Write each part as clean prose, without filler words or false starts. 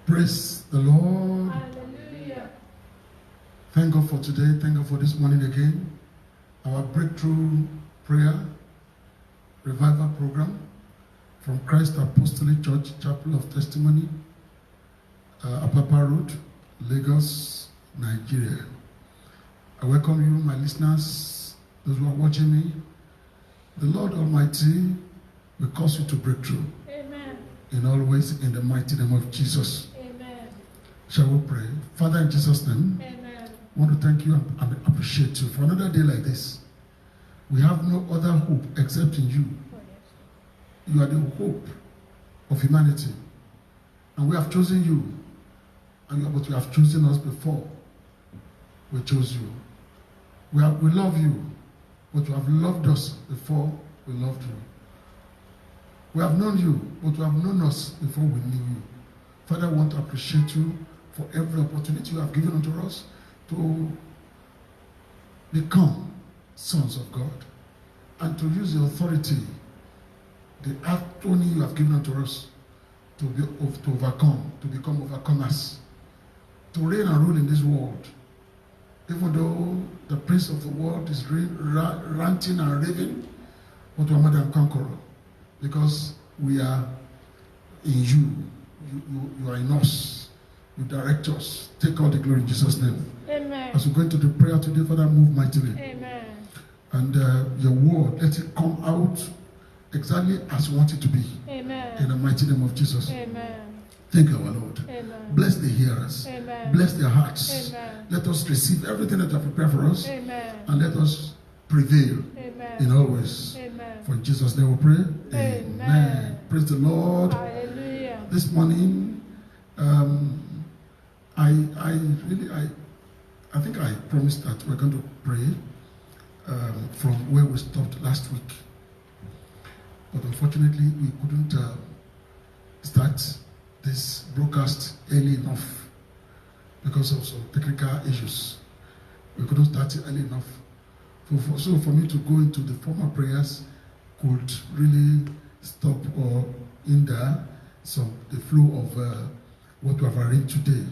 Praise the Lord. Hallelujah. Thank God for today. Thank God for this morning again. Our breakthrough prayer revival program from Christ Apostolic Church, Chapel of Testimony, Apapa Road, Lagos, Nigeria. I welcome you, my listeners, those who are watching me. The Lord Almighty will cause you to break through. Amen. In all ways, in the mighty name of Jesus. Amen. Shall we pray? Father, in Jesus' name, Amen. I want to thank you and appreciate you for another day like this. We have no other hope except in you. You are the hope of humanity. And we have chosen you. But you have chosen us before we chose you. We love you, but you have loved us before we loved you. We have known you, but you have known us before we knew you. Father, I want to appreciate you for every opportunity you have given unto us to become sons of God and to use the authority, the authority you have given unto us to overcome, to become overcomers, to reign and rule in this world. Even though the prince of the world is ranting and raving, but we are more than conqueror, because we are in you. You are in us. You direct us. Take all the glory in Jesus' name. Amen. As we go into the prayer today, Father, move mightily. Amen. And your word, let it come out exactly as you want it to be. Amen. In the mighty name of Jesus. Amen. Thank you, our Lord. Amen. Bless the hearers. Amen. Bless their hearts. Amen. Let us receive everything that you have prepared for us. Amen. And let us prevail Amen. in all ways. Amen. For in Jesus' name we pray. Amen. Praise the Lord. Hallelujah. This morning, I think I promised that we're going to pray from where we stopped last week. But unfortunately, we couldn't start this broadcast early enough because of some technical issues. We couldn't start it early enough. So for me to go into the formal prayers could really stop or hinder the flow of what we have arranged today.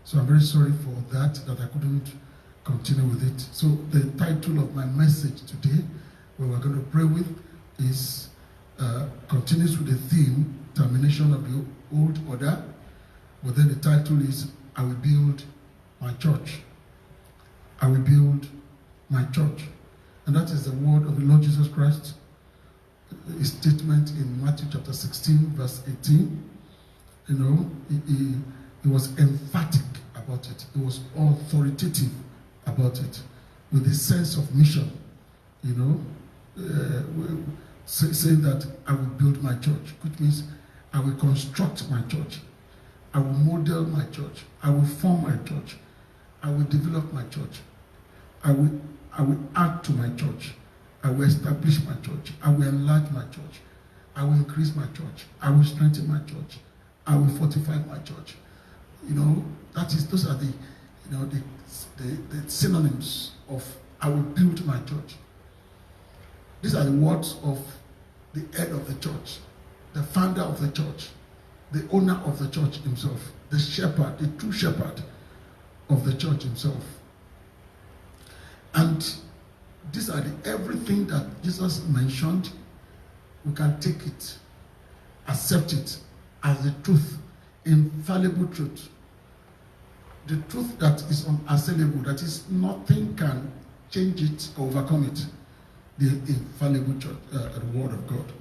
So I'm very sorry for that I couldn't continue with it. So the title of my message today, where we're going to pray with, is continues with the theme, termination of the old order. But then the title is, I will build my church. I will build my church. And that is the word of the Lord Jesus Christ. His statement in Matthew chapter 16, verse 18. You know, he was emphatic about it. He was authoritative about it, with a sense of mission. You know, saying that I will build my church, which means I will construct my church. I will model my church. I will form my church. I will develop my church. I will add to my church. I will establish my church. I will enlarge my church. I will increase my church. I will strengthen my church. I will fortify my church. You know, those are the synonyms of I will build my church. These are the words of the head of the church, the founder of the church, the owner of the church himself, the shepherd, the true shepherd of the church himself. And these are everything that Jesus mentioned. We can take it, accept it as the truth, infallible truth. The truth that is unassailable, that is nothing can change it or overcome it. The infallible church, the word of God.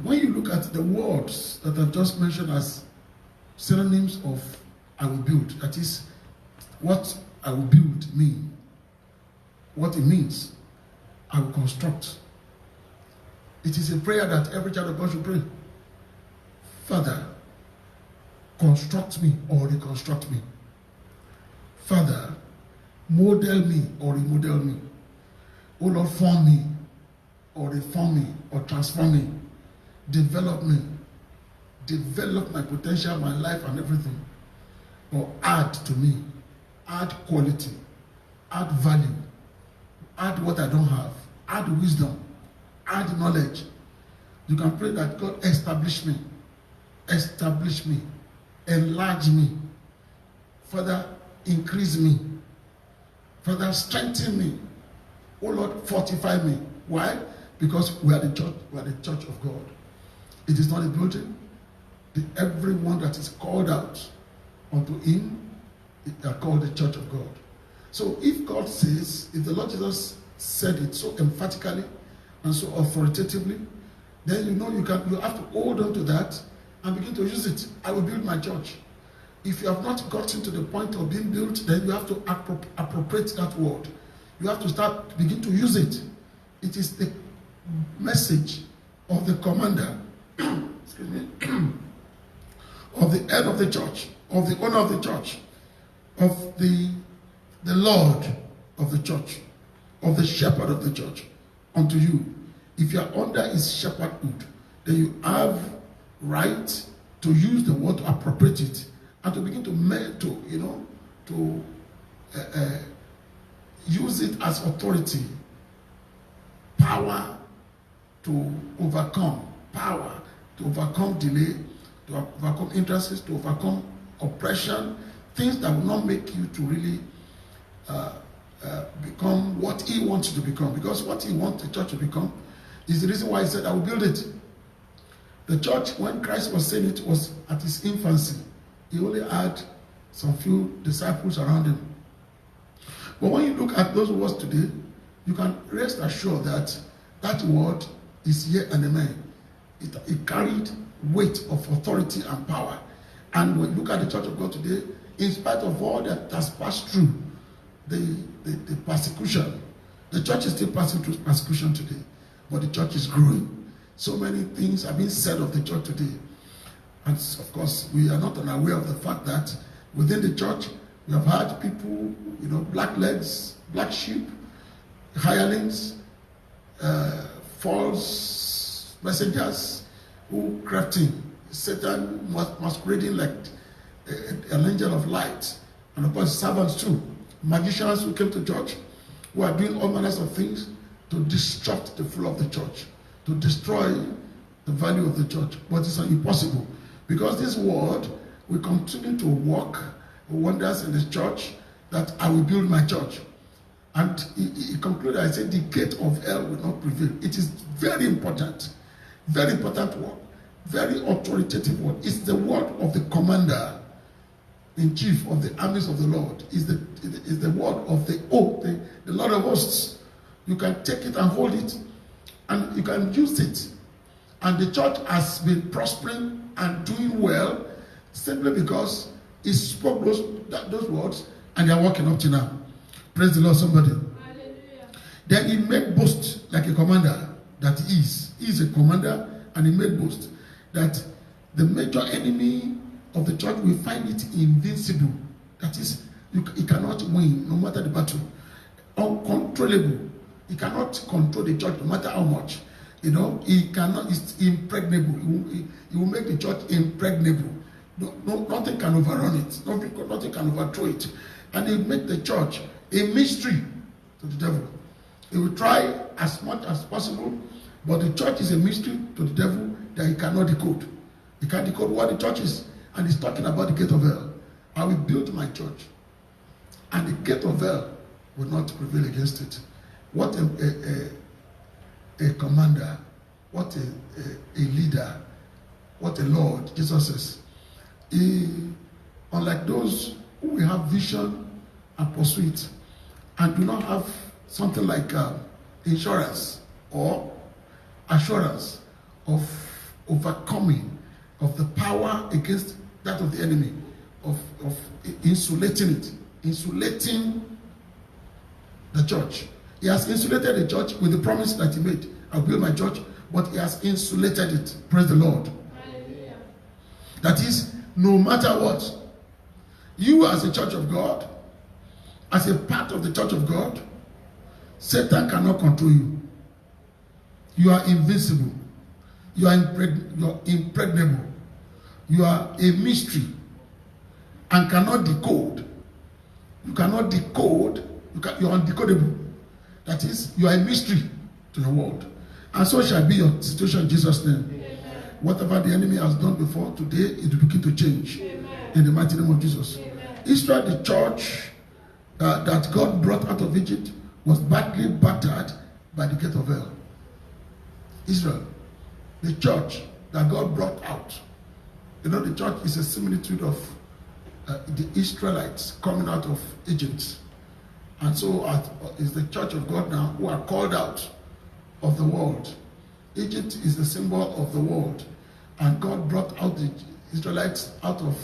When you look at the words that I've just mentioned as synonyms of I will build, that is what I will build mean. What it means, I will construct. It is a prayer that every child of God should pray. Father, construct me or reconstruct me. Father, model me or remodel me. Oh Lord, form me or reform me or transform me. Develop me. Develop my potential, my life and everything. Or add to me. Add quality. Add value. Add what I don't have. Add wisdom. Add knowledge. You can pray that God establish me. Establish me. enlarge me. Father, increase me. Father, strengthen me. Oh Lord, fortify me. Why? Because we are the church. We are the church of God. It is not a building. Everyone that is called out unto Him, they are called the church of God. So if God says, if the Lord Jesus said it so emphatically and so authoritatively, then you have to hold on to that and begin to use it. I will build my church. If you have not gotten to the point of being built, then you have to appropriate that word. You have to begin to use it. It is the message of the commander, excuse me, of the head of the church, of the owner of the church, of the Lord of the church, of the shepherd of the church, unto you. If you are under his shepherdhood, then you have right to use the word to appropriate it and to begin to use it as authority, power to overcome, power to overcome delay, to overcome hindrances, to overcome oppression, things that will not make you to really become what he wants you to become. Because what he wants the church to become is the reason why he said, I will build it. The church, when Christ was saying it, was at his infancy. He only had some few disciples around him. But when you look at those words today, you can rest assured that that word is yea and amen. It carried weight of authority and power. And when you look at the church of God today, in spite of all that has passed through the persecution, the church is still passing through persecution today, but the church is growing. So many things have been said of the church today. And of course, we are not unaware of the fact that within the church, we have had people, black legs, black sheep, hirelings, false messengers who crafting, Satan masquerading like an angel of light, and of course servants too, magicians who came to church, who are doing all manners of things to disrupt the flow of the church, to destroy the value of the church. But it's impossible, because this word will continue to work wonders in the church, that I will build my church. And he concluded, I said, the gate of hell will not prevail. It is very important word, very authoritative word. It's the word of the commander in chief of the armies of the Lord. Is the word of the Lord of hosts. You can take it and hold it, and you can use it. And the church has been prospering and doing well simply because he spoke those words, and they are working up to now. Praise the Lord, somebody. Hallelujah. Then he made boast like a commander that he is. He is a commander, and he made boast that the major enemy of the church will find it invincible. That is, he cannot win no matter the battle. Uncontrollable. He cannot control the church no matter how much. He cannot. It's impregnable. He will make the church impregnable. Nothing can overrun it. Nothing can overthrow it. And he will make the church a mystery to the devil. He will try as much as possible, but the church is a mystery to the devil that he cannot decode. He can't decode what the church is. And he's talking about the gate of hell. I will build my church, and the gate of hell will not prevail against it. What a commander, what a leader, what a Lord. Jesus says, unlike those who will have vision and pursue it, and do not have something like insurance or assurance of overcoming, of the power against that of the enemy, of insulating the church. He has insulated the church with the promise that he made. I'll build my church, but he has insulated it. Praise the Lord. Hallelujah. That is, no matter what, you as a church of God, as a part of the church of God, Satan cannot control you. You are invincible. You are impregnable. You are a mystery and cannot decode. You cannot decode. You are undecodable. That is, you are a mystery to the world. And so shall be your situation in Jesus' name. Amen. Whatever the enemy has done before, today it will begin to change. In the mighty name of Jesus. Israel, the church that God brought out of Egypt, was badly battered by the gate of hell. Israel, the church that God brought out. You know, the church is a similitude of the Israelites coming out of Egypt. And so is the church of God now, who are called out of the world. Egypt is the symbol of the world. And God brought out the Israelites out of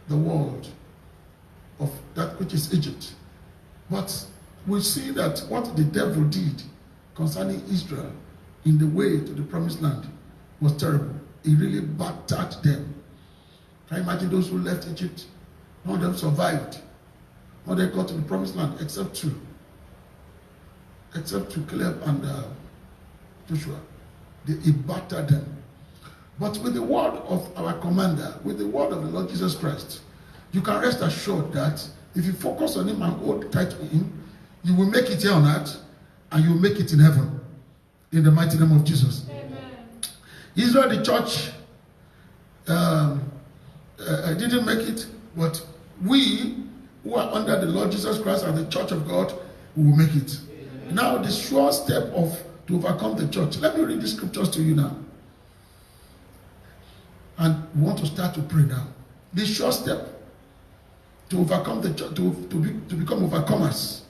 the world, of that which is Egypt. But we see that what the devil did concerning Israel in the way to the promised land was terrible. He really battered them. Can you imagine those who left Egypt? None of them survived. None of them got to the promised land except two. Except to Caleb and Joshua. He battered them. But with the word of our commander, with the word of the Lord Jesus Christ, you can rest assured that if you focus on him and hold tight to him, you will make it here on earth and you will make it in heaven. In the mighty name of Jesus. Amen. Israel, the church, didn't make it, but we who are under the Lord Jesus Christ and the church of God, we will make it. Amen. Now, the sure step to overcome the church. Let me read the scriptures to you now. And we want to start to pray now. The sure step to overcome the church, to become overcomers,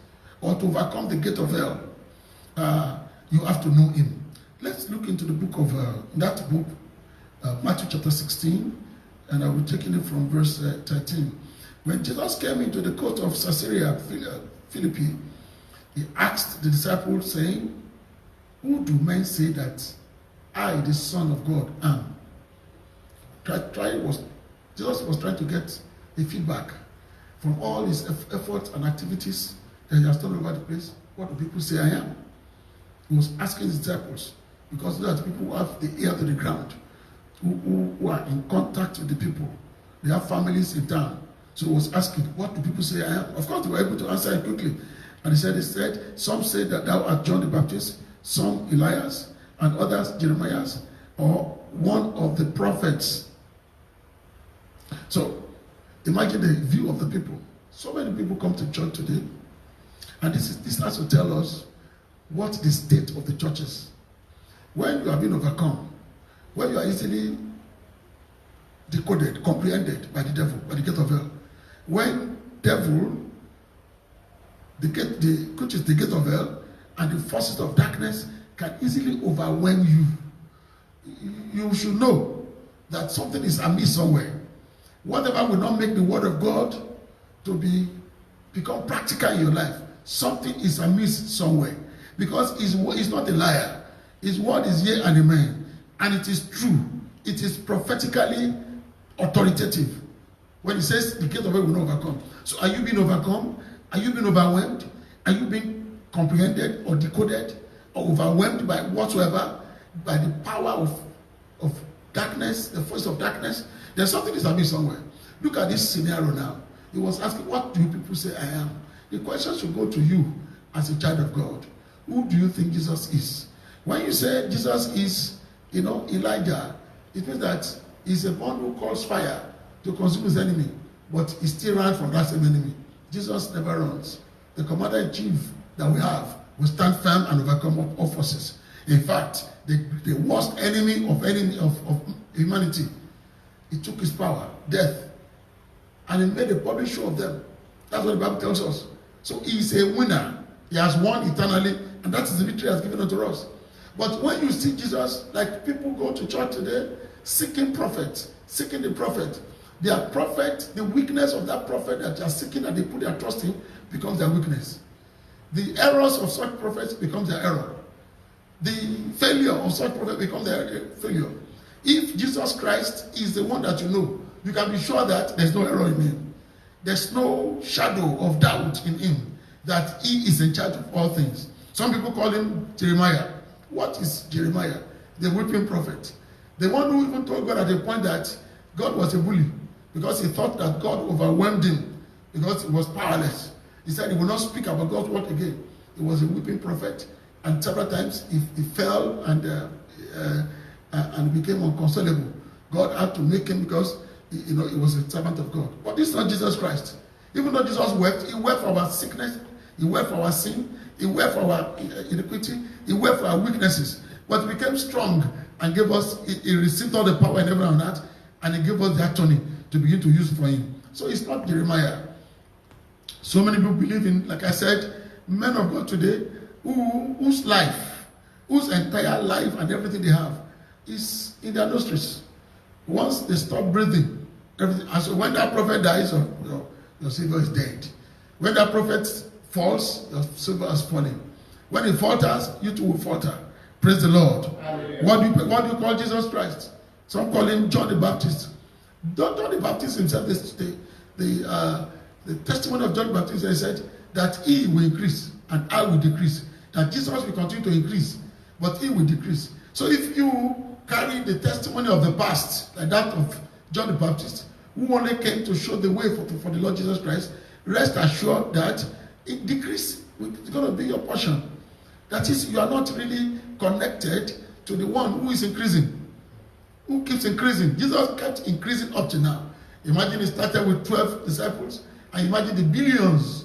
or to overcome the gate of hell, you have to know him. Let's look into the book of that book, Matthew chapter 16, and I will take it from verse 13. When Jesus came into the court of Caesarea Philippi, he asked the disciples, saying, "Who do men say that I, the Son of God, am?" Jesus was trying to get a feedback from all his efforts and activities that he has done over the place. What do people say I am? He was asking his disciples, because those are the people who have the ear to the ground, who are in contact with the people. They have families in town. So he was asking, what do people say I am? Of course, they were able to answer it quickly. And he said, some say that thou art John the Baptist, some Elias, and others Jeremiah, or one of the prophets. So, imagine the view of the people. So many people come to church today, and this has to tell us what the state of the church is. When you have been overcome, when you are easily decoded, comprehended by the devil, by the gate of hell. When devil, which is the gate of hell, and the forces of darkness can easily overwhelm you, you should know that something is amiss somewhere. Whatever will not make the word of God to become practical in your life, something is amiss somewhere. Because he's not a liar. His word is yea and amen. And it is true. It is prophetically authoritative. When he says the gate of hell will not overcome. So are you being overcome? Are you being overwhelmed? Are you being comprehended or decoded or overwhelmed by whatsoever? By the power of darkness, the force of darkness? There's something is amiss somewhere. Look at this scenario now. He was asking, what do people say I am? The question should go to you as a child of God. Who do you think Jesus is? When you say Jesus is, Elijah, it means that he's a one who calls fire to consume his enemy, but he still ran from that same enemy. Jesus never runs. The commander-in-chief that we have will stand firm and overcome all forces. In fact, the worst enemy of humanity, he took his power, death, and he made a public show of them. That's what the Bible tells us. So he is a winner. He has won eternally, and that is the victory he has given unto us. But when you see Jesus, like people go to church today, seeking prophets, seeking the prophet, their prophet, the weakness of that prophet that they are seeking and they put their trust in becomes their weakness. The errors of such prophets becomes their error. The failure of such prophets becomes their failure. If Jesus Christ is the one that you know, you can be sure that there's no error in him. There's no shadow of doubt in him that he is in charge of all things. Some people call him Jeremiah. What is Jeremiah? The weeping prophet. The one who even told God at the point that God was a bully because he thought that God overwhelmed him because he was powerless. He said he will not speak about God's word again. He was a weeping prophet, and several times he fell and became inconsolable God had to make him because he was a servant of God. But this is not Jesus Christ. Even though Jesus wept, he wept for our sickness, he wept for our sin, he wept for our iniquity, he wept for our weaknesses. But he became strong and gave us, he received all the power in heaven and earth, and he gave us the attorney to begin to use it for him. So it's not Jeremiah. So many people believe in, like I said, men of God today whose entire life and everything they have is in their nostrils. Once they stop breathing, everything. And so when that prophet dies, your silver is dead. When that prophet falls, your silver is falling. When he falters, you too will falter. Praise the Lord. What do you call Jesus Christ? Some call him John the Baptist. John the Baptist himself, the testimony of John the Baptist, he said that he will increase and I will decrease. That Jesus will continue to increase, but he will decrease. So if you carry the testimony of the past, like that of John the Baptist, who only came to show the way for the Lord Jesus Christ, rest assured that it decrease. It's going to be your portion. That is, you are not really connected to the one who is increasing. Who keeps increasing? Jesus kept increasing up to now. Imagine he started with 12 disciples, and imagine the billions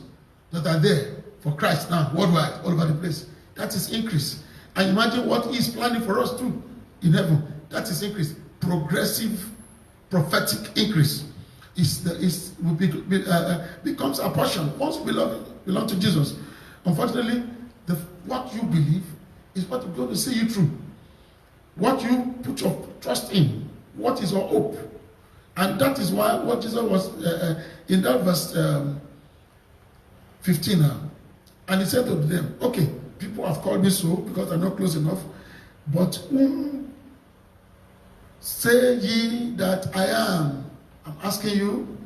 that are there for Christ now, worldwide, all over the place. That is increase. And imagine what he is planning for us too in heaven. That is increase. Progressive, prophetic increase. Becomes a portion. Once we belong to Jesus. Unfortunately, what you believe is what is going to see you through. What you put your trust in. What is your hope? And that is why what Jesus was in that verse 15 now. And he said to them, okay, people have called me so because I'm not close enough. But whom say ye that I am? I'm asking you,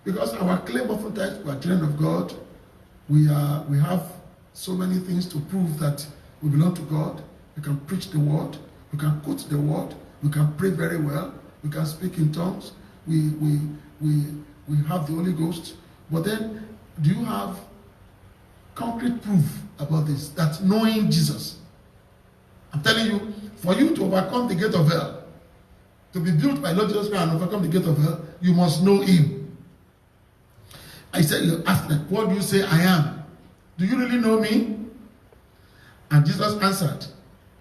because our claim oftentimes we are children of God. We have so many things to prove that we belong to God. We can preach the word. We can quote the word. We can pray very well. We can speak in tongues. We have the Holy Ghost. But then, do you have concrete proof about this? That knowing Jesus. I'm telling you, for you to overcome the gate of hell, to be built by Lord Jesus Christ and overcome the gate of hell, you must know him. I said, you ask them, what do you say I am? Do you really know me? And Jesus answered,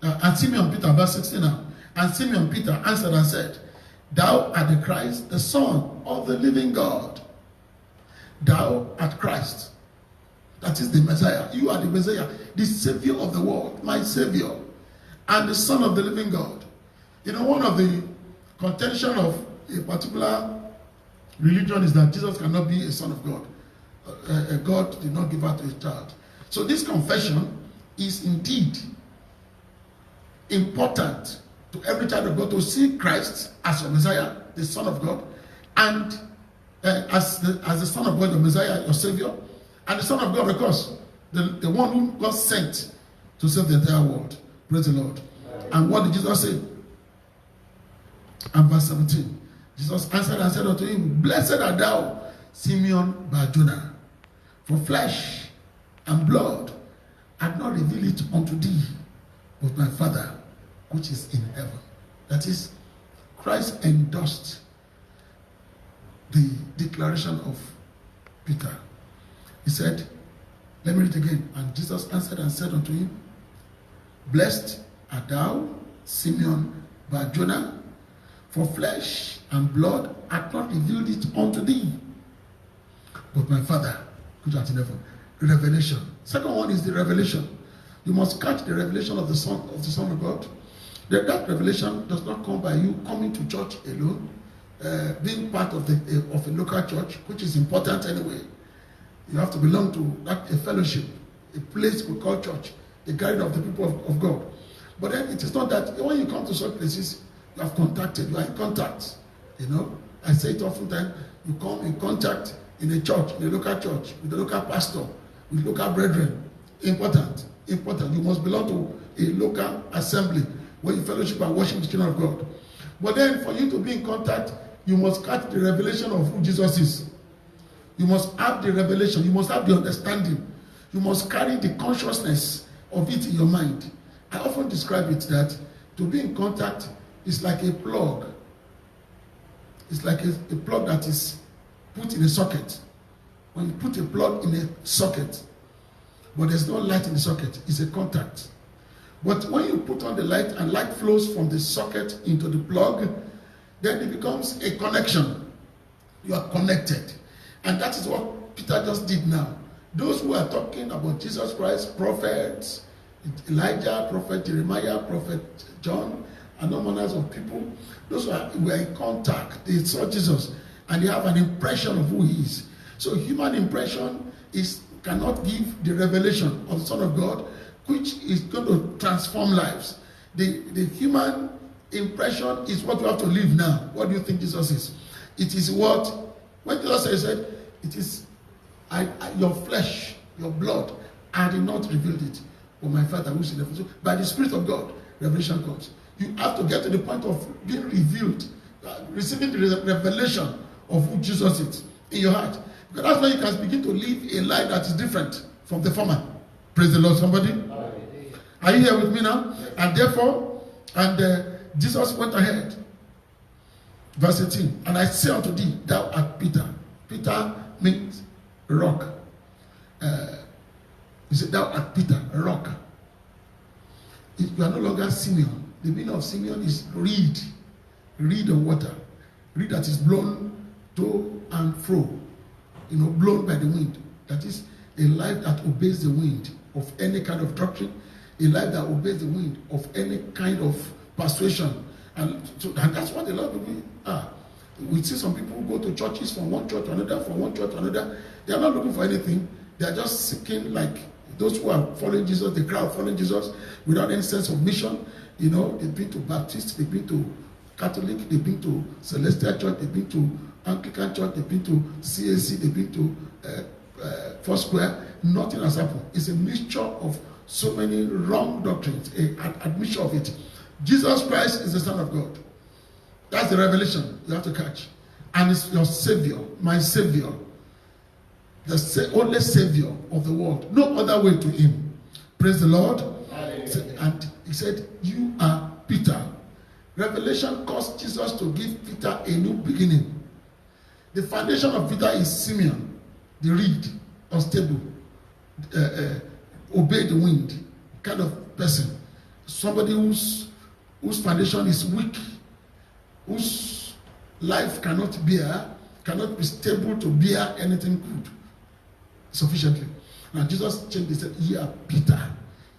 and Simeon Peter, verse 16 now. And Simeon Peter answered and said, thou art the Christ, the Son of the living God. Thou art Christ. That is the Messiah. You are the Messiah, the Savior of the world, my Savior, and the Son of the living God. You know, one of the contention of a particular religion is that Jesus cannot be a son of God. God did not give her to a child. So this confession is indeed important to every child of God to see Christ as your Messiah, the Son of God, and as the Son of God, your Messiah, your Savior, and the Son of God, of course, the one who God sent to save the entire world. Praise the Lord. And what did Jesus say? And verse 17, Jesus answered and said unto him, blessed art thou, Simeon Bar-Jonah, for flesh and blood had not revealed it unto thee, but my Father which is in heaven. That is, Christ endorsed the declaration of Peter. He said, let me read again. And Jesus answered and said unto him, blessed art thou, Simeon Bar-Jonah, for flesh and blood hath not revealed it unto thee, but my Father which art in heaven. Revelation. Second one is the revelation. You must catch the revelation of the Son of God. That revelation does not come by you coming to church alone, being part of a local church, which is important anyway. You have to belong to a fellowship, a place we call church, the gathering of the people of God. But then it is not that when you come to such places, you have contacted, you are in contact. You know, I say it oftentimes, you come in contact in a church, in a local church, with the local pastor, with local brethren. Important. You must belong to a local assembly where you fellowship and worship the children of God. But then for you to be in contact, you must catch the revelation of who Jesus is. You must have the revelation. You must have the understanding. You must carry the consciousness of it in your mind. I often describe it that to be in contact is like a plug It's like a plug that is put in a socket. When you put a plug in a socket, but there's no light in the socket, it's a contact. But when you put on the light and light flows from the socket into the plug, then it becomes a connection. You are connected. And that is what Peter just did now. Those who are talking about Jesus Christ, prophets, Elijah, prophet Jeremiah, prophet John, and all manners of people, those who were in contact, they saw Jesus and they have an impression of who he is. So human impression cannot give the revelation of the Son of God, which is going to transform lives. The human impression is what you have to live now. What do you think Jesus is? It is what, when Jesus said, it is your flesh, your blood, I did not reveal it, but my Father who is in heaven. So by the Spirit of God, revelation comes. You have to get to the point of being revealed, receiving the revelation of who Jesus is in your heart. Because that's when you can begin to live a life that is different from the former. Praise the Lord, somebody. Are you here with me now? And therefore, Jesus went ahead. Verse 18. And I say unto thee, thou art Peter. Peter means rock. He said, thou art Peter, a rock. You are no longer Simeon. The meaning of Simeon is reed. Reed on water. Reed that is blown to and fro. Blown by the wind. That is a life that obeys the wind of any kind of doctrine, a life that obeys the wind of any kind of persuasion. And that's what a lot of people are. We see some people who go to churches from one church to another, from one church to another. They are not looking for anything. They are just seeking, like those who are following Jesus, the crowd following Jesus, without any sense of mission. They've been to Baptist, they've been to Catholic, they've been to Celestial Church, they've been to Anglican Church, they've been to CAC, they've been to Foursquare. Nothing has happened. It's a mixture of so many wrong doctrines, an admission of it. Jesus Christ is the Son of God. That's the revelation you have to catch. And it's your Savior, my Savior, the only Savior of the world. No other way to him. Praise the Lord. Hallelujah. And he said, you are Peter. Revelation caused Jesus to give Peter a new beginning. The foundation of Peter is Simeon, the reed, unstable, obey the wind kind of person. Somebody whose foundation is weak, whose life cannot be stable to bear anything good sufficiently. Now Jesus changed, he said, ye are Peter.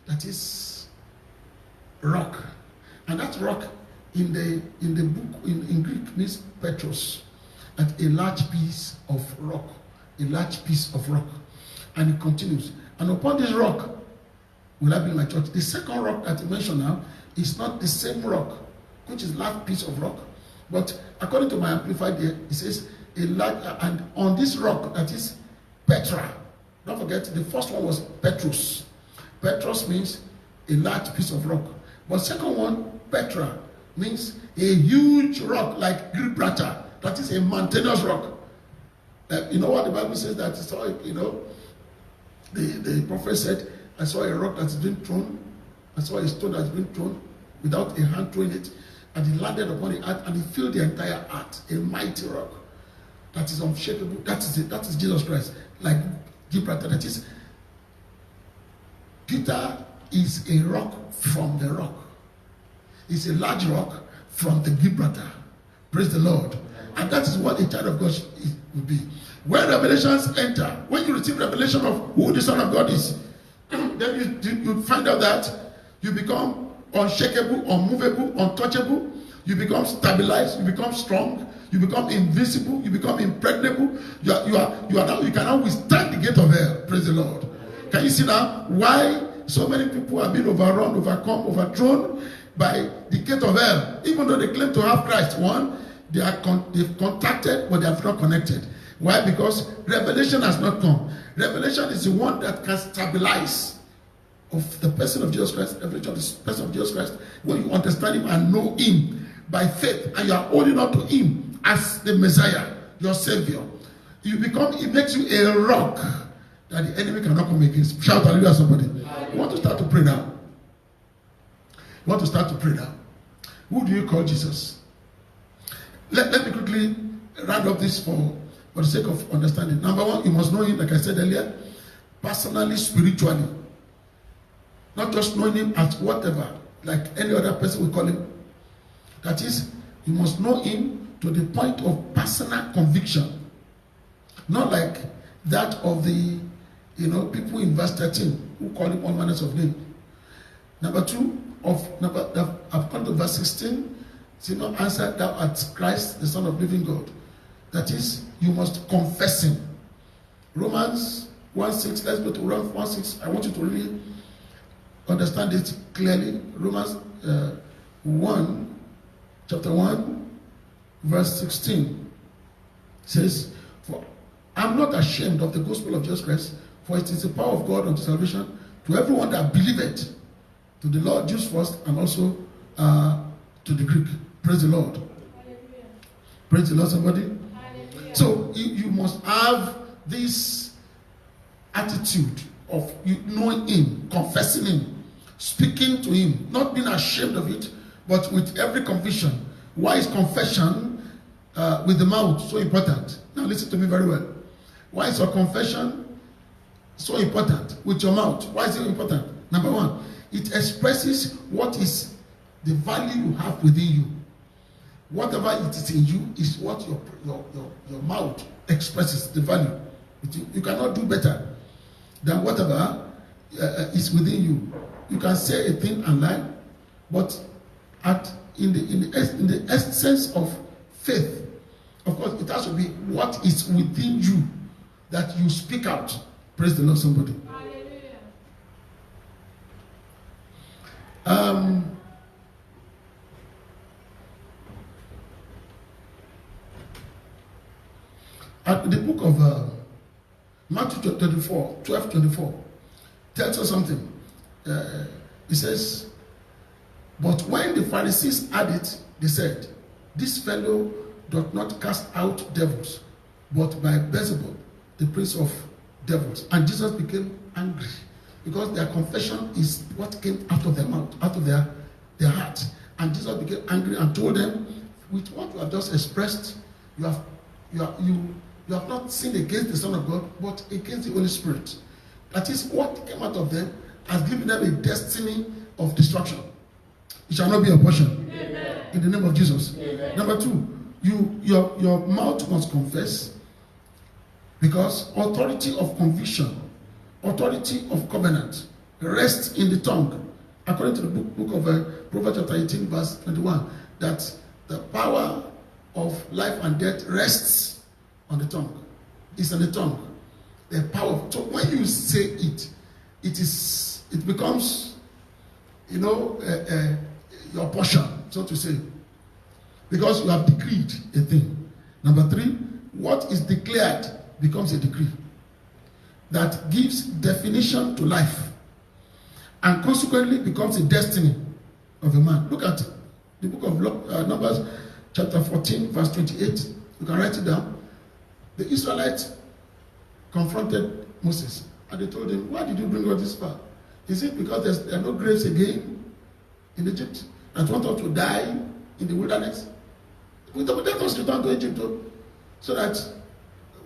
That is rock. And that rock in the book in Greek means Petros. And a large piece of rock. A large piece of rock. And it continues. And upon this rock will I build my church. The second rock that he mentioned now is not the same rock, which is large piece of rock. But according to my amplified there, it says a large, and on this rock, that is Petra. Don't forget, the first one was Petrus. Petrus means a large piece of rock. But second one, Petra, means a huge rock like Gibraltar. That is a mountainous rock. You know what the Bible says that it's all, the prophet said, I saw a rock that's been thrown. I saw a stone that's been thrown without a hand throwing it. And it landed upon the earth and it filled the entire earth. A mighty rock that is unshakable. That is it. That is Jesus Christ. Like Gibraltar. That is, Peter is a rock from the rock. It's a large rock from the Gibraltar. Praise the Lord. And that is what a child of God will be. When revelations enter, when you receive revelation of who the Son of God is, then you find out that you become unshakable, unmovable, untouchable. You become stabilized. You become strong. You become invincible. You become impregnable. You can now withstand the gate of hell. Praise the Lord. Can you see now why so many people have been overrun, overcome, overthrown by the gate of hell? Even though they claim to have Christ, one, they've contacted, but they have not connected. Why? Because revelation has not come. Revelation is the one that can stabilize of the person of Jesus Christ, revelation of the person of Jesus Christ, when you understand him and know him by faith, and you are holding on to him as the Messiah, your Savior. It makes you a rock that the enemy cannot come against. Shout hallelujah, somebody. You want to start to pray now. You want to start to pray now. Who do you call Jesus? Let me quickly round up this for the sake of understanding. Number one, you must know him, like I said earlier, personally, spiritually. Not just knowing him as whatever, like any other person we call him. That is, you must know him to the point of personal conviction. Not like that of the, people in verse 13 who call him all manners of names. Number two, I've come to verse 16. Answer thou art Christ, the Son of living God. That is, you must confess him. Romans 1:6, let's go to Romans 1:6. I want you to really understand it clearly. Romans chapter 1, verse 16 says, "For I'm not ashamed of the gospel of Jesus Christ, for it is the power of God unto salvation to everyone that believeth, to the Lord Jews first, and also to the Greek." Praise the Lord. Hallelujah. Praise the Lord, somebody. Hallelujah. So you must have this attitude of you knowing him, confessing him, speaking to him, not being ashamed of it, but with every conviction. Why is confession with the mouth so important? Now listen to me very well. Why is your confession so important with your mouth? Why is it important? Number one, it expresses what is the value you have within you. Whatever it is in you is what your mouth expresses, the value. You cannot do better than whatever is within you. You can say a thing and lie, but in the essence of faith, of course, it has to be what is within you that you speak out. Praise the Lord, somebody. Hallelujah. At the book of Matthew 12:24 tells us something. It says, "But when the Pharisees heard it, they said, This fellow doth not cast out devils, but by Beelzebub, the prince of devils." And Jesus became angry because their confession is what came out of their mouth, out of their heart. And Jesus became angry and told them, with what you have just expressed, you have not sinned against the Son of God, but against the Holy Spirit. That is, what came out of them has given them a destiny of destruction. It shall not be a portion. Amen. In the name of Jesus. Amen. Number two, your mouth must confess, because authority of conviction, authority of covenant rests in the tongue. According to the book of Proverbs chapter 18, verse 21, that the power of life and death rests on the tongue. It's on the tongue. The power. So when you say it, it becomes, your portion, so to say, because you have decreed a thing. Number three, what is declared becomes a decree that gives definition to life, and consequently becomes a destiny of a man. Look at the book of Numbers chapter 14, verse 28. You can write it down. The Israelites confronted Moses, and they told him, "Why did you bring us this far? Is it because there are no graves again in Egypt, and want us to die in the wilderness? Let us return to Egypt, so that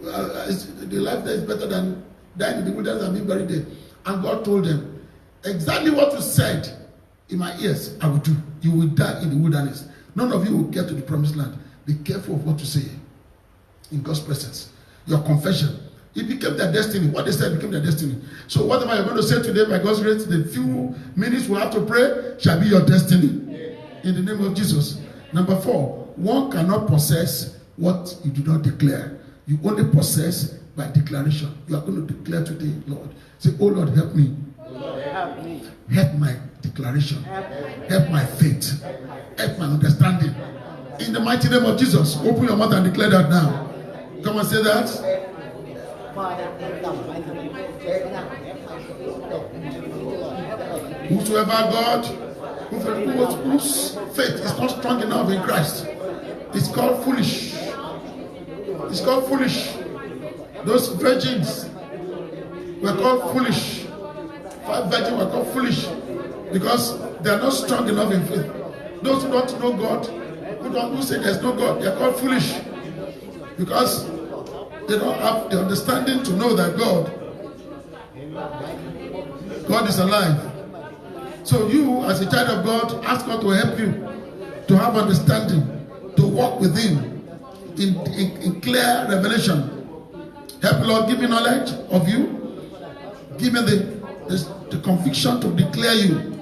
the life there is better than dying in the wilderness and being buried there." And God told them, "Exactly what you said in my ears, I will do. You will die in the wilderness. None of you will get to the promised land." Be careful of what you say in God's presence. Your confession, it became their destiny. What they said became their destiny. So whatever you're going to say today, by God's grace, the few minutes we have to pray shall be your destiny. In the name of Jesus. Number 4, one cannot possess what you do not declare. You only possess by declaration. You are going to declare today, Lord. Say, "Oh Lord, help me. Lord, help me. Help my declaration. Help my faith. Help my understanding." In the mighty name of Jesus, open your mouth and declare that now. Come and say that. Whosoever God, whose faith is not strong enough in Christ, is called foolish. It's called foolish. Those virgins were called foolish. 5 virgins were called foolish because they are not strong enough in faith. Those who don't know God, who say there's no God, they are called foolish. Because they don't have the understanding to know that God is alive. So you, as a child of God, ask God to help you to have understanding, to walk with Him in clear revelation. Help, Lord, give me knowledge of you. Give me the conviction to declare you.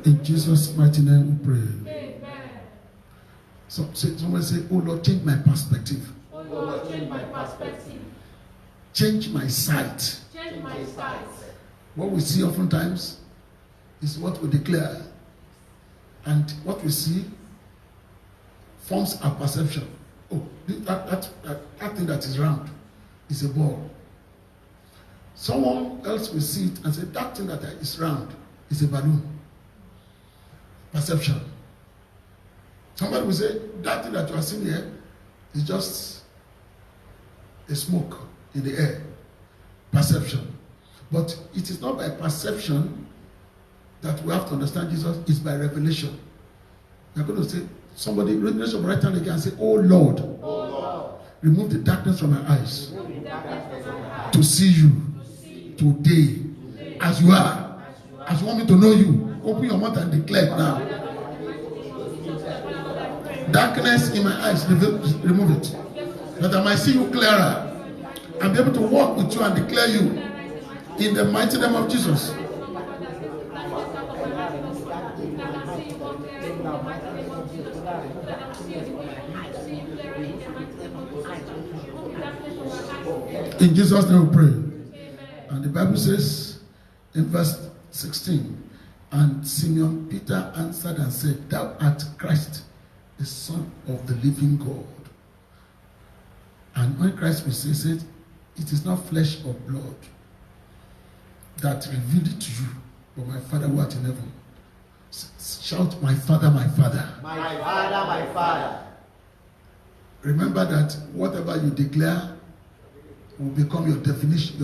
In Jesus' mighty name we pray. So someone say, oh Lord, change my perspective. Oh Lord, change my perspective. Change my sight. Change my sight. What we see oftentimes is what we declare. And what we see forms our perception. Oh, that thing that is round is a ball. Someone else will see it and say, that thing that is round is a balloon. Perception. Somebody will say, that thing that you are seeing here is just a smoke in the air. Perception. But it is not by perception that we have to understand Jesus, it's by revelation. We are going to say, somebody, raise your right hand again and say, oh Lord, remove the darkness from my eyes to see you today as you are. As you want me to know you, open your mouth and declare it now. Darkness in my eyes, remove it. That I might see you clearer and be able to walk with you and declare you in the mighty name of Jesus. In Jesus' name we pray. And the Bible says in verse 16, and Simeon Peter answered and said, thou art Christ, the Son of the living God. And when Christ will say, said, it is not flesh or blood that revealed it to you, but my Father who art in heaven. Shout, my Father, my Father. My Father, my Father. Remember that whatever you declare will become your definition,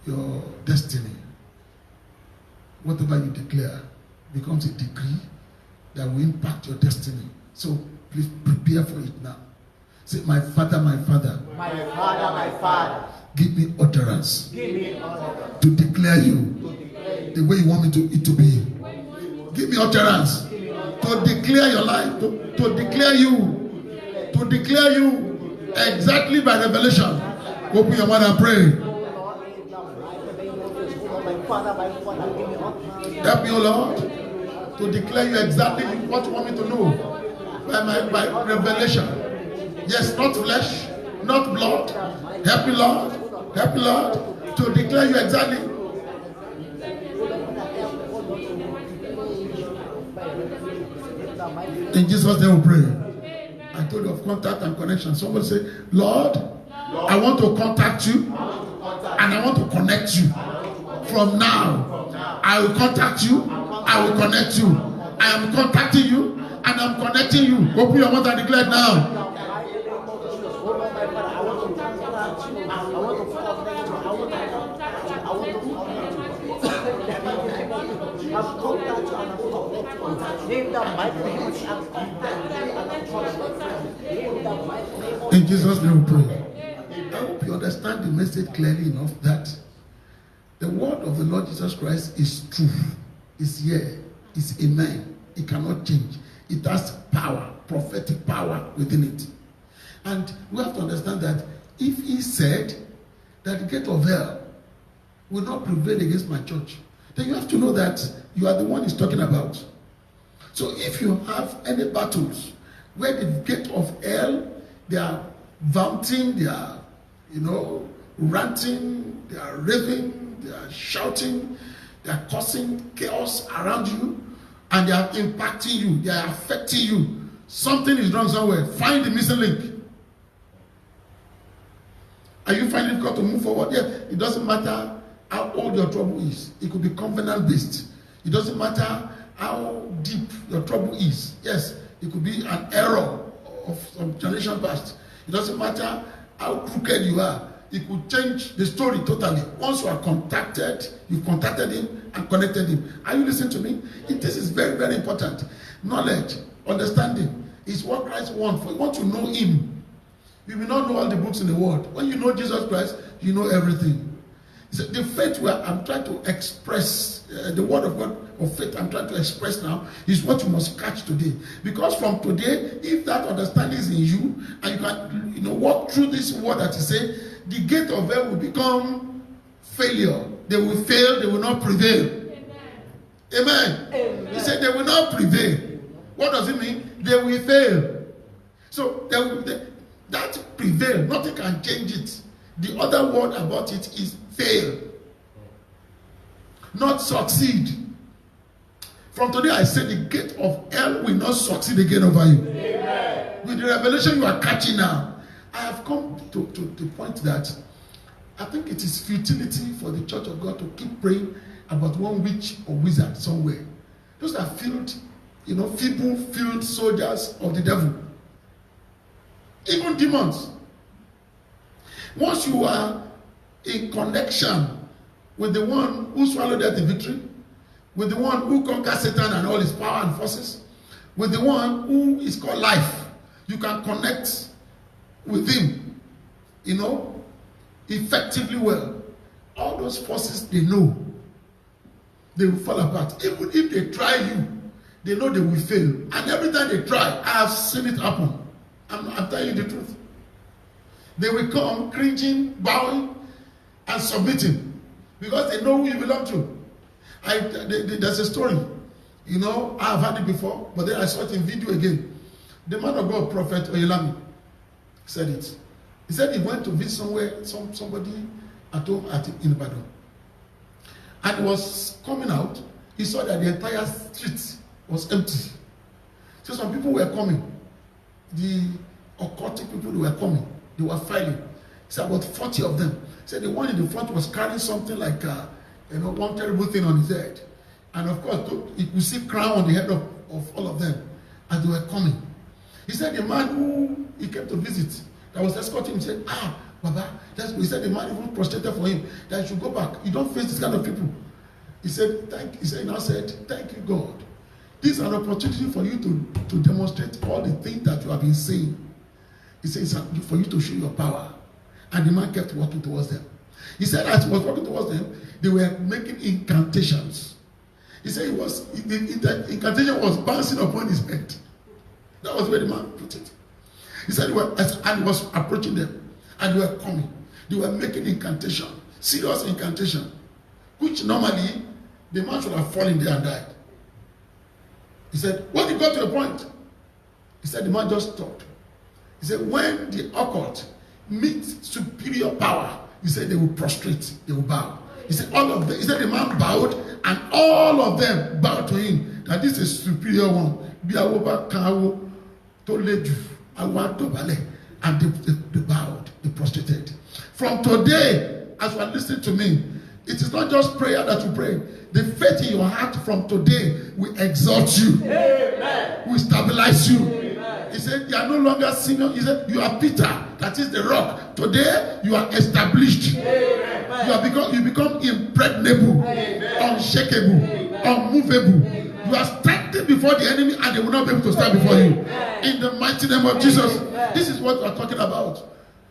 your destiny. Whatever you declare becomes a decree that will impact your destiny. So please prepare for it now. Say, my Father, my Father. My Father, my Father. Give me utterance. Give me utterance. To declare you the way you want me it to be. Give me utterance. To declare your life. To declare you. To declare you exactly by revelation. Open your mouth and pray. Help me, O Lord, to declare you exactly what you want me to know by revelation. Yes, not flesh, not blood. Help me, Lord. Help me, Lord, to declare you exactly. In Jesus' name we pray. I told you of contact and connection. Somebody say, Lord, I want to contact you and I want to connect you. From now, I will contact you, I will connect you. I am contacting you and I'm connecting you. Open your mouth and declare it now. In Jesus' name we pray. I hope you understand the message clearly enough that the word of the Lord Jesus Christ is true, is here, is amen. It cannot change. It has power, prophetic power within it. And we have to understand that if he said that the gate of hell will not prevail against my church, then you have to know that you are the one he's talking about. So if you have any battles where the gate of hell, they are vaunting, they are, ranting, they are raving, they are shouting, they are causing chaos around you, and they are impacting you, they are affecting you. Something is wrong somewhere. Find the missing link. Are you finding it difficult to move forward? Yeah, it doesn't matter how old your trouble is. It could be covenant based. It doesn't matter how deep your trouble is. Yes, it could be an error of some generation past. It doesn't matter how crooked you are. it could change the story totally. Once you are contacted, you've contacted him and connected him. Are you listening to me? This is very, very important. Knowledge, understanding is what Christ wants. For you want to know him. You will not know all the books in the world. When you know Jesus Christ, you know everything. So the faith where I'm trying to express, the word of God of faith I'm trying to express now is what you must catch today. Because from today, if that understanding is in you, and you can walk through this word that you say, the gate of hell will become failure. They will fail, they will not prevail. Amen. Amen. He said they will not prevail. What does it mean? They will fail. So that prevail, nothing can change it. The other word about it is fail. Not succeed. From today I say the gate of hell will not succeed again over you. Amen. With the revelation you are catching now, I have come to the point that I think it is futility for the church of God to keep praying about one witch or wizard somewhere. Those are feeble field soldiers of the devil. Even demons. Once you are in connection with the one who swallowed death in victory, with the one who conquered Satan and all his power and forces, with the one who is called life, you can connect with him, effectively well. All those forces, they know they will fall apart. Even if they try you, they know they will fail. And every time they try, I have seen it happen. I'm telling you the truth. They will come cringing, bowing, and submitting because they know who you belong to. There's a story, I've heard it before, but then I saw it in video again. The man of God, Prophet Oyelami, said it. He said he went to visit somewhere, somebody at home in Ibadan. And he was coming out, he saw that the entire street was empty. So some people were coming. The occultic people, they were coming. They were filing. He said about 40 of them. He said the one in the front was carrying something like one terrible thing on his head. And of course, you could see crown on the head of all of them as they were coming. He said the man who he came to visit, that was escorting him, said, Baba, he said the man even prostrated for him, that he should go back. You don't face this kind of people. He said, thank you, God. This is an opportunity for you to demonstrate all the things that you have been saying. He said, it's for you to show your power. And the man kept walking towards them. He said, as he was walking towards them, they were making incantations. He said the incantation was bouncing upon his head. That was where the man put it. He said, and he was approaching them. And they were coming. They were making incantation. Serious incantation. Which normally, the man should have fallen there and died. He said, when he got to a point, he said the man just stopped. He said, when the occult meets superior power, he said they will prostrate, they will bow. He said all of them, he said the man bowed, and all of them bowed to him. That this is superior one. And they bowed, they prostrated. From today, as you are listening to me, it is not just prayer that you pray. The faith in your heart from today will exalt you. Amen. Will stabilize you. Amen. He said, you are no longer senior. He said, you are Peter. That is the rock. Today, you are established. Amen. You become impregnable, amen, unshakable, amen, unmovable. Amen. You are standing before the enemy and they will not be able to stand before you. Amen. In the mighty name of Jesus. Amen. This is what we are talking about.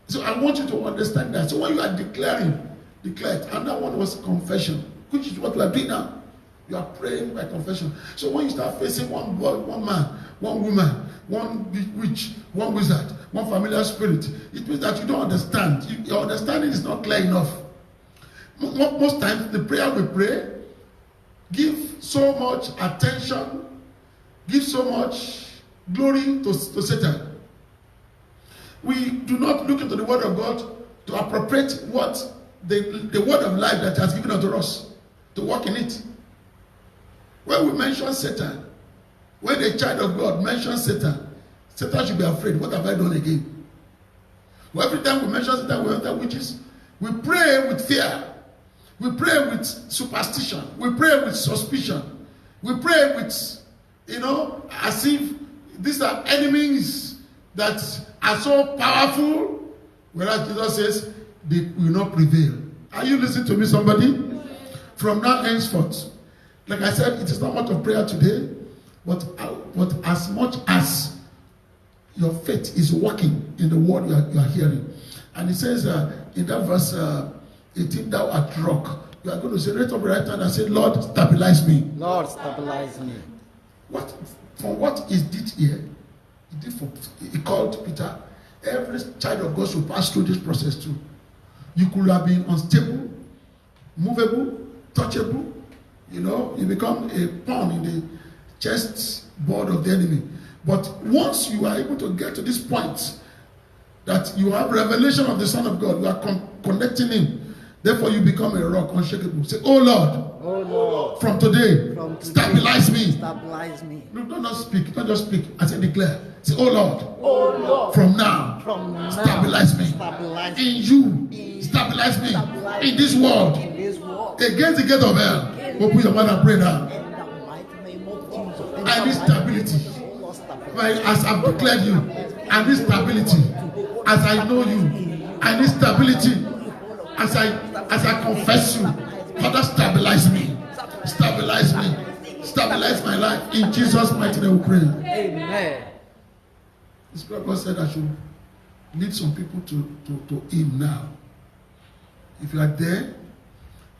So I want you to understand that. So when you are declared. And that one was confession, which is what we are doing now. You are praying by confession. So when you start facing one boy, one man, one woman, one witch, one wizard, one familiar spirit, it means that you don't understand. Your understanding is not clear enough. Most times, the prayer we pray give so much attention, give so much glory to Satan. We do not look into the word of God to appropriate what the word of life that has given unto us, to walk in it. When we mention Satan, when a child of God mentions Satan, Satan should be afraid. What have I done again? Well, every time we mention Satan, we enter witches. We pray with fear. We pray with superstition. We pray with suspicion. We pray with, as if these are enemies that are so powerful. Whereas Jesus says, they will not prevail. Are you listening to me, somebody? From now henceforth, like I said, it is not much of prayer today, but as much as your faith is working in the word you are hearing. And it says in that verse 18, thou art rock. You are going to say, raise up your right hand and say, Lord, stabilize me. Lord, stabilize me. From what he did here, he called Peter. Every child of God should pass through this process too. You could have been unstable, movable, touchable. You become a pawn in the chest board of the enemy. But once you are able to get to this point, that you have revelation of the Son of God, you are connecting him. Therefore, you become a rock, unshakable. Say, oh Lord, from today, stabilize me. Stabilize me. No, don't just speak. I say declare. Say, oh Lord, from now, stabilize me. Stabilize In you, stabilize me. In this world, against the gate of hell. Open your mouth and pray now. I need stability. As I've declared you, I need stability. As I know you, I need stability. As I confess you, Father, stabilize me. Stabilize me. Stabilize my life. In Jesus' mighty name we pray. Amen. The Spirit of God said I should lead some people to him now. If you are there,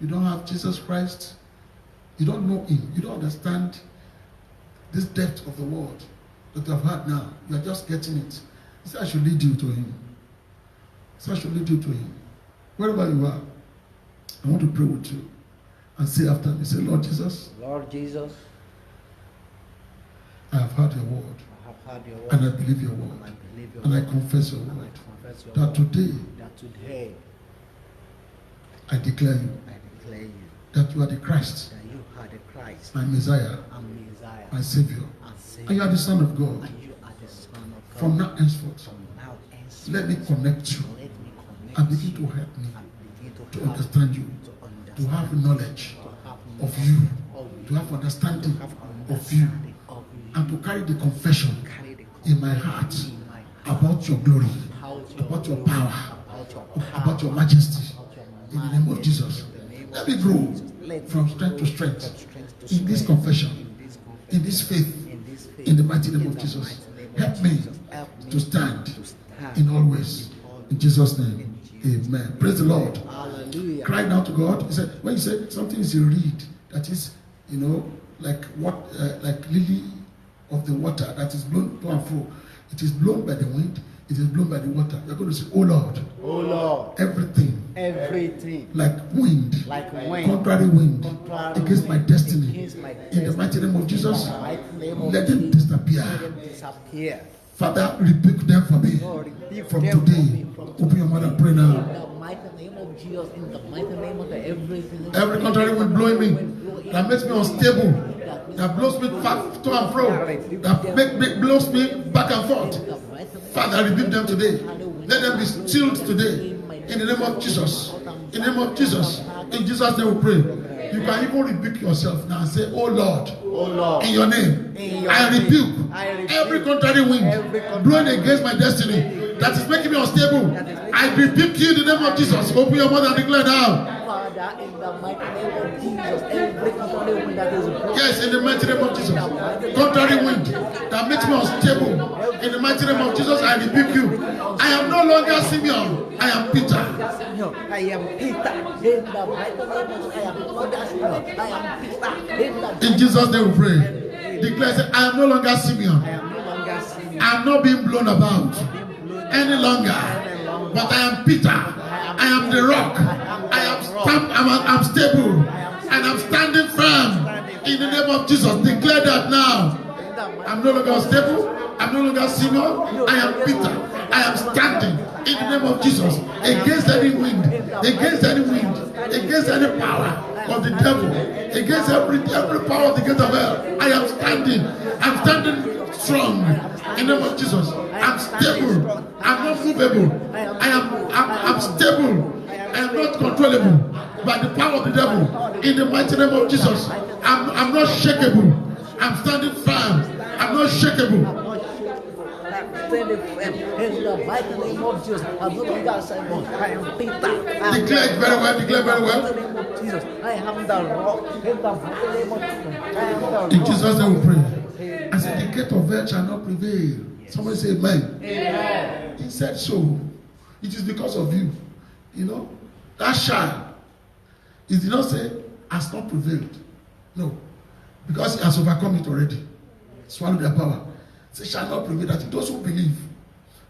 you don't have Jesus Christ, you don't know him, you don't understand this depth of the word that you have had now. You are just getting it. He said I should lead you to him. He said I should lead you to him. Wherever you are, I want to pray with you and say after me, say, Lord Jesus. Lord Jesus, I have heard your word. I have heard your word. And I believe your word. And I confess your word. That today I declare you. That you are the Christ. That you are the Christ. My Messiah. My Savior. And you are the Son of God. From now henceforth, let me connect you and begin to help me to understand you, to have knowledge of you, to have understanding of you, and to carry the confession in my heart about your glory, about your power, about your majesty. In the name of Jesus, let me grow from strength to strength in this confession, in this faith, in the mighty name of Jesus. Help me to stand in all ways. In Jesus' name, amen. Praise the Lord. Hallelujah. Cry now to God. He said, when you say something is a reed, that is, like lily of the water that is blown to and fro. It is blown by the wind. It is blown by the water. You're going to say, oh Lord. Oh Lord. Everything. Like wind. Contrary wind. Against my destiny. In the mighty name of Jesus. Let them disappear. Father, rebuke them for me. From today. Open your mouth and pray now. In the mighty name of Jesus, in the mighty name of everything. Every contrary wind blowing me, that makes me unstable, that blows me back to and fro, that blows me back and forth. Father, rebuke them today. Let them be stilled today. In the name of Jesus. In the name of Jesus. In Jesus' name we pray. You can even rebuke yourself now and say, oh Lord, in your name, I rebuke every contrary wind blowing against my destiny that is making me unstable. I rebuke you in the name of Jesus. Open your mouth and declare now. Father, in the mighty name of Jesus, every contrary wind that is blowing. Yes, in the mighty name of Jesus. Contrary wind that makes me unstable. In the mighty name of Jesus, I rebuke you. I am no longer Simeon. I am Peter. I am Peter. In the mighty name of Jesus, I am no longer Simeon. I am Peter. In Jesus' name we pray. Declare, say, I am no longer Simeon. I am no longer Simeon. I am not being blown about any longer. But I am Peter. I am the rock. I'm stable. And I'm standing firm. In the name of Jesus. Declare that now. I'm no longer stable. I'm no longer Simeon. I am Peter. I am standing in the name of Jesus against any wind, against any power of the devil, against every power of the gate of hell. I am standing. I'm standing strong in the name of Jesus. I'm stable. I'm not movable. I'm stable. I am not controllable by the power of the devil. In the mighty name of Jesus, I'm not shakeable. I'm standing firm. I'm not shakeable. standing firm. In the mighty name of Jesus. I'm not on that side, Lord. I am Peter. Declare it very well. Declare very well. In the name of Jesus. I am the rock. In the mighty name of Jesus. I am the rock. In Jesus' name we pray. I said, the gate of hell shall not prevail. Somebody say amen. Amen. He said so. It is because of you. You know, that shall. He did not say, has not prevailed. No. Because he has overcome it already. Swallowed their power. Say, shall not prevail. That those who believe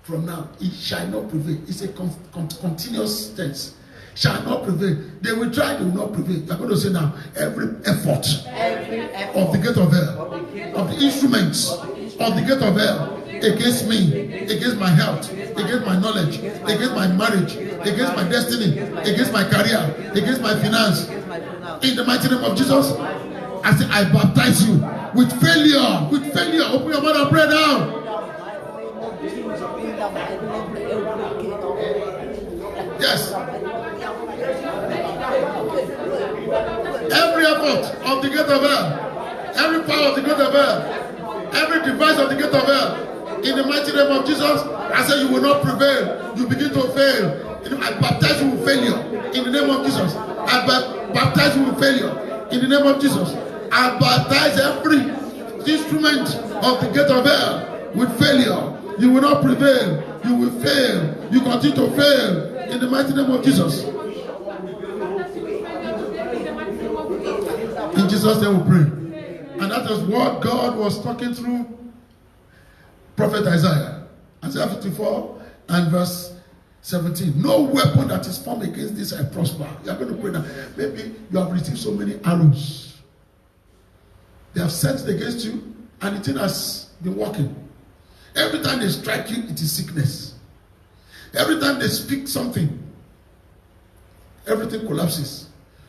from now, it shall not prevail. It's a continuous tense. Shall not prevail. They will try, they will not prevail. You are going to say now, every effort of the gate of hell, of the instruments of the gate of hell against me, against my health, against my knowledge, against my marriage, against my destiny, against my career, against my finance. In the mighty name of Jesus, I say, I baptize you with failure. With failure. Open your mouth and pray now. Yes. Every effort of the gate of hell, every power of the gate of hell, every device of the gate of hell, in the mighty name of Jesus, I say you will not prevail. You begin to fail. I baptize you with failure in the name of Jesus. I baptize you with failure in the name of Jesus. I baptize every instrument of the gate of hell with failure. You will not prevail. You will fail. You continue to fail in the mighty name of Jesus. In Jesus' name we pray. And that is what God was talking through Prophet Isaiah. Isaiah 54 and verse 17. No weapon that is formed against this shall prosper. You are going to pray now. Maybe you have received so many arrows. They have sent it against you, and the thing has been working. Every time they strike you, it is sickness. Every time they speak something, everything collapses.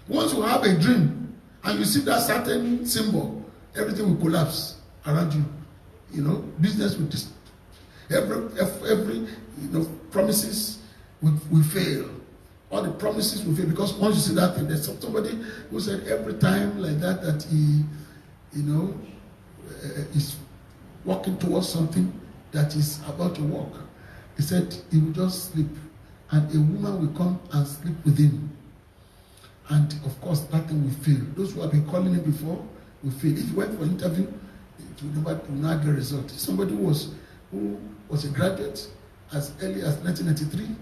Once you have a dream and you see that certain symbol, everything will collapse around you. You know, business will just every promises will fail. All the promises will fail because once you see that thing, there's somebody who said every time like that he, is walking towards something that is about to walk. He said he will just sleep, and a woman will come and sleep with him. And of course, that thing will fail. Those who have been calling him before will fail. If you went for an interview, it will not get a result. Somebody who was a graduate as early as 1993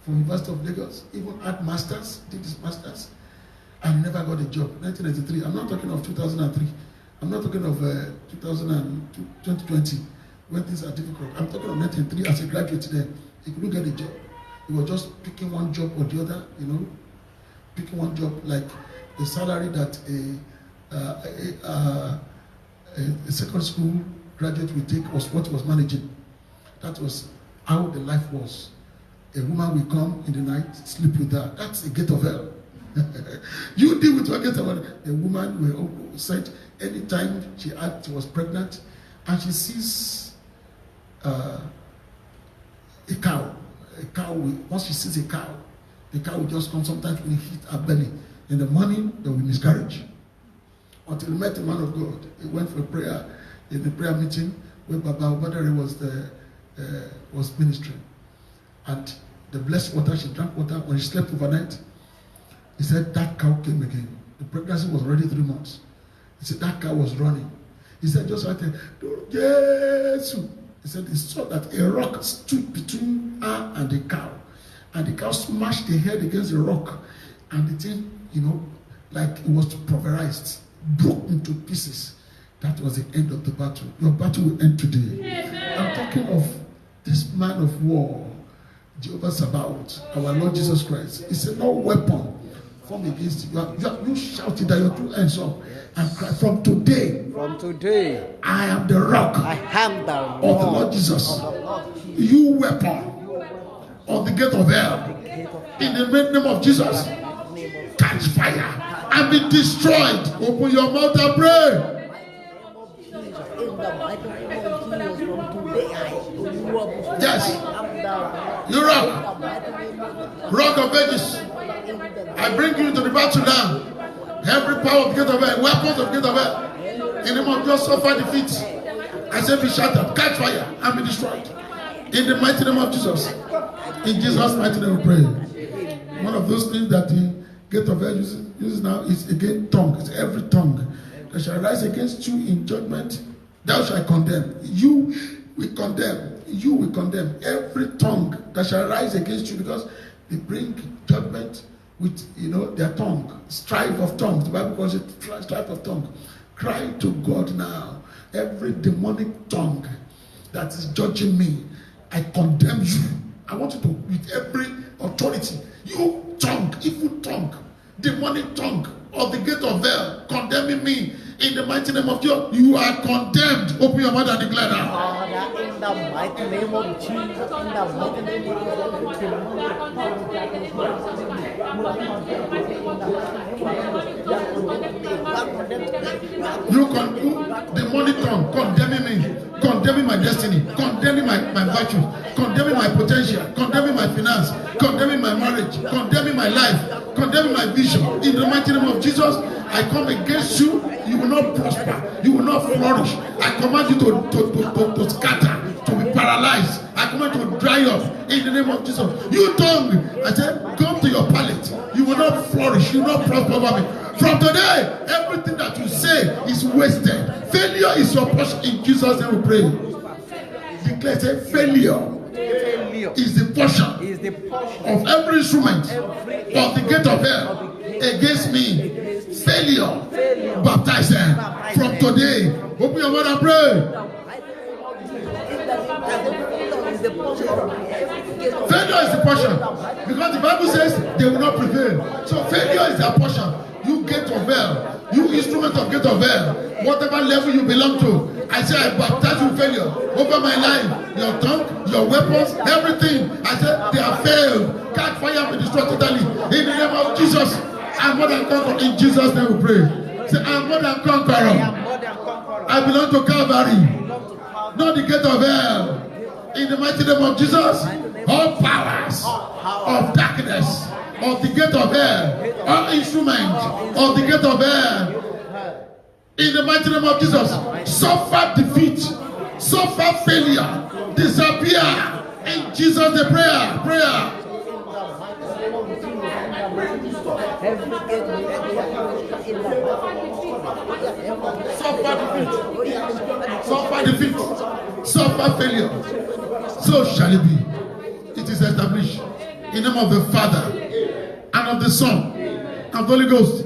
from University of Lagos, even had masters, did his masters, and never got a job. 1993. I'm not talking of 2003. I'm not talking of 2020 when things are difficult. I'm talking of 1993 as a graduate there. He couldn't get a job. He was just picking one job or the other, picking one job, like the salary that a second school graduate will take was what he was managing. That was how the life was. A woman will come in the night, sleep with her. That's the gate of hell. You deal with your gate of hell. A woman will said anytime she was pregnant and she sees a cow. Once she sees a cow, the cow will just come. Sometimes will hit her belly. In the morning, there will be miscarriage. Until he met a man of God. He went for prayer in the prayer meeting where Baba Obadare was ministering. And the blessed water, she drank water. When she slept overnight, he said that cow came again. The pregnancy was already 3 months. He said that cow was running. He said just right there, Jesus. He said he saw that a rock stood between her and the cow. And the cow smashed the head against the rock. And the thing, like it was pulverized, broke into pieces. That was the end of the battle. Your battle will end today. I'm talking of this man of war, Jehovah Sabaoth, our Lord Jesus Christ. He said, no weapon formed against you. You shouted that your two hands up and cry, from today, I am the rock of the Lord Jesus. You weapon of the gate of hell, in the name of Jesus, catch fire and be destroyed. Open your mouth and pray. Yes, you rock of ages. I bring you into the battle now. Every power of the gate of hell, weapons of the gate of hell, in the name of just suffer defeat. I say be shattered, catch fire and be destroyed. In the mighty name of Jesus. In Jesus' mighty name we pray. One of those things that the gate of hell uses now is again tongue. It's every tongue that shall rise against you in judgment, thou shalt condemn. You will condemn. You will condemn every tongue that shall rise against you, because they bring judgment with their tongue. Strife of tongues. The Bible calls it strife of tongue. Cry to God now. Every demonic tongue that is judging me, I condemn you. I want you to, with every authority, you tongue, evil tongue, demonic tongue of the gate of hell, condemning me in the mighty name of Jesus, you are condemned. Open your mouth and declare that. Father, in the mighty name of Jesus, in the mighty name you demonic tongue condemning me, condemning my destiny, condemning my virtue, condemning my potential, condemning my finance, condemning my marriage, condemning my life, condemning my vision. In the mighty name of Jesus, I come against you. You will not prosper. You will not flourish. I command you to scatter, to be paralyzed. I command you to dry up in the name of Jesus. You tongue, I said, come to your palate. You will not flourish. You will not prosper over me. From today, everything that you say is wasted. Failure is your portion. In Jesus' name we pray. Declare, say, failure is the portion of every instrument of the gate of hell against me. Failure, baptize them from today. Open your mouth and pray. Failure is the portion, because the Bible says they will not prevail. So failure is their portion. You gate of hell, you instrument of gate of hell, whatever level you belong to, I say I baptize you failure over my life, your tongue, your weapons, everything. I say they have failed. Catch fire and destroy totally. In the name of Jesus, I'm more than conqueror. In Jesus' name we pray. Say, I'm more than conqueror. I belong to Calvary, not the gate of hell. In the mighty name of Jesus, all powers of darkness, of the gate of hell, all instruments of the gate of hell, in the mighty name of Jesus, suffer defeat, suffer failure, disappear. In Jesus' the prayer. Suffer defeat, suffer failure. So shall it be. It is established in the name of the Father and of the Son and of the Holy Ghost.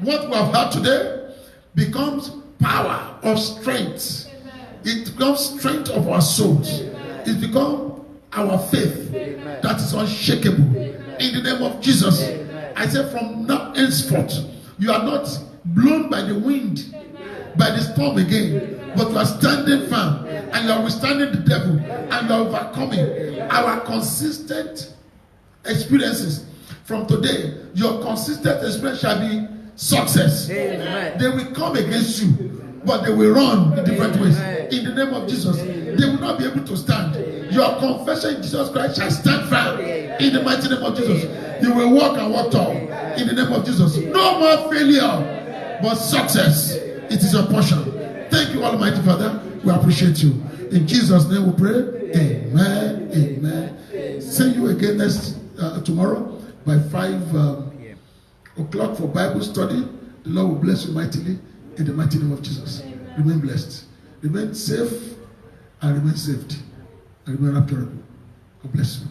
What we have had today becomes power of strength. It becomes strength of our souls. It becomes our faith that is unshakable. In the name of Jesus, I say from now henceforth, you are not blown by the wind, by the storm again, but you are standing firm and you are withstanding the devil and you are overcoming our consistent experiences. From today, your consistent experience shall be success. Amen. They will come against you, but they will run in different ways. In the name of Jesus, they will not be able to stand. Your confession in Jesus Christ shall stand firm. In the mighty name of Jesus, you will walk and walk tall. In the name of Jesus, no more failure, but success. It is your portion. Thank you, Almighty Father. We appreciate you. In Jesus' name we pray. Amen. Amen. See you again next tomorrow by 5 o'clock for Bible study. The Lord will bless you mightily in the mighty name of Jesus. Remain blessed. Remain safe and remain saved. And remain rapturable. God bless you.